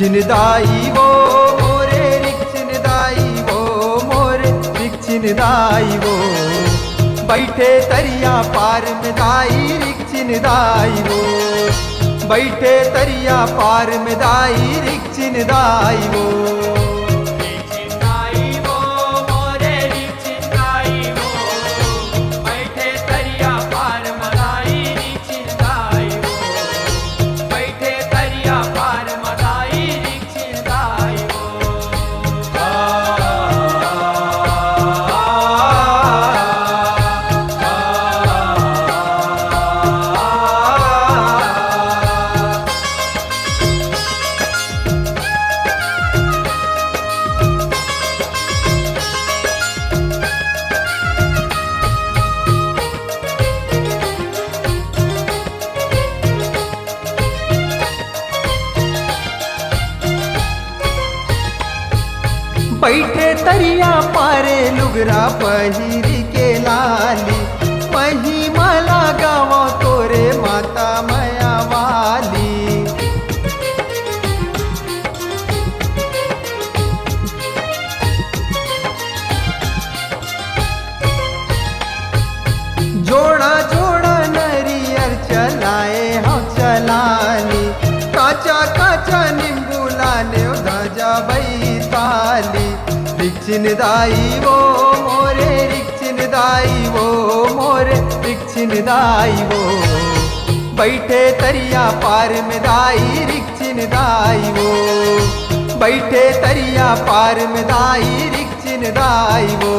रिक्चिनदाई वो मोरे रिक्चिनदाई वो मोरे रिक्चिनदाई वो बैठे तरिया पार में दाई रिक्चिनदाई वो बैठे तरिया पार में दाई रिक्चिनदाई वो बैठे तरिया पारे लुगरा पहिरी के लाली महिमाला गावा तोरे माता माया वाली जोड़ा जोड़ा नरियर चलाए हम चलानी काचा काचा नींबू लाने ध्वजा बैताली रिक्चिनदाई वो मोरे रिक्चिनदाई वो मोरे रिक्चिनदाई वो बैठे तरिया पार में दाई रिक्चिनदाई वो बैठे तरिया पार में दाई रिक्चिनदाई वो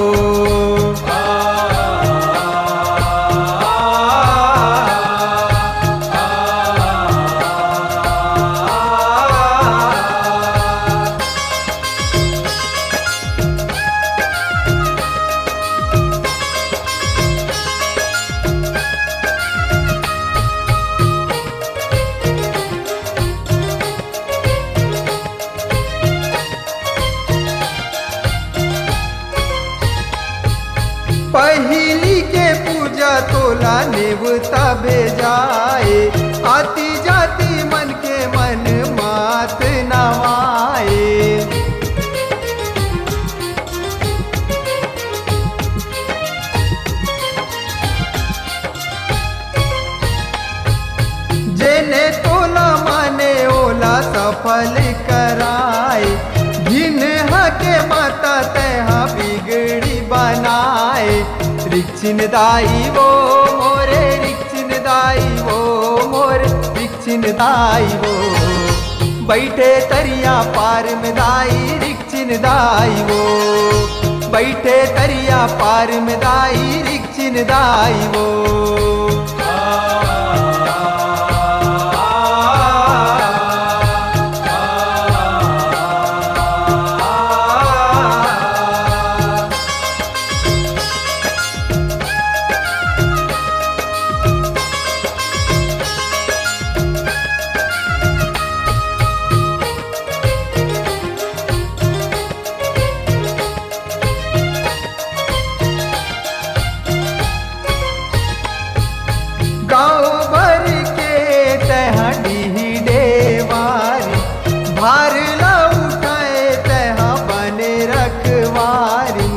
पहली के पूजा तोला नेवता भेजाए आती जाती मन के मन मात नवाए जेने तोला माने ओला सफल कराए घिन के माता तहा बिगड़ी बनाए रिक्चिनदाई वो मोरे रिक्चिनदाई वो मोरे रिक्चिनदाई वो बैठे तरिया पार में दाई रिक्चिनदाई वो बैठे तरिया पार में दाई रिक्चिनदाई वो गाँव भर के तहडी डेवारी भार ला उठाए तहा बने रखवारी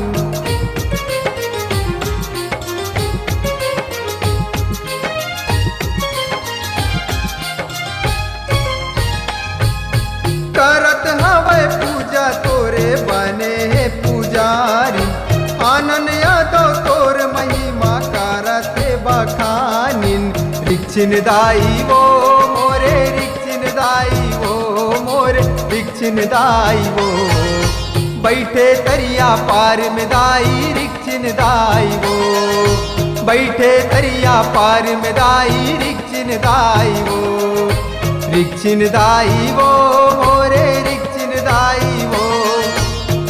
करत हवे पूजा तोरे बने है पुजारी आनंद यादव तोर महिमा करत बखानिन रिक्चिनदाई वो मोरे रिक्चिनदाई वो मोरे रिक्चिनदाई वो बैठे तरिया पार में दाई रिक्चिनदाई वो बैठे तरिया पार में दाई रिक्चिनदाई वो रिक्चिनदाई वो मोरे रिक्चिनदाई वो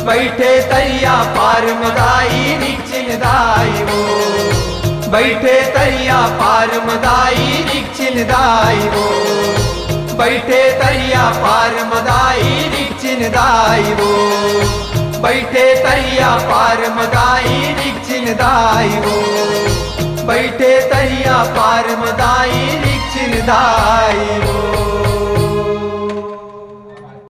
बैठे तरिया पार में दाई रिक्चिनदाई वो बैठे तरिया पार में दाई रिक्चिनदाई वो बैठे तरिया पार में दाई रिक्चिनदाई वो बैठे तरिया पार में दाई रिक्चिनदाई वो बैठे तरिया पार में दाई रिक्चिनदाई वो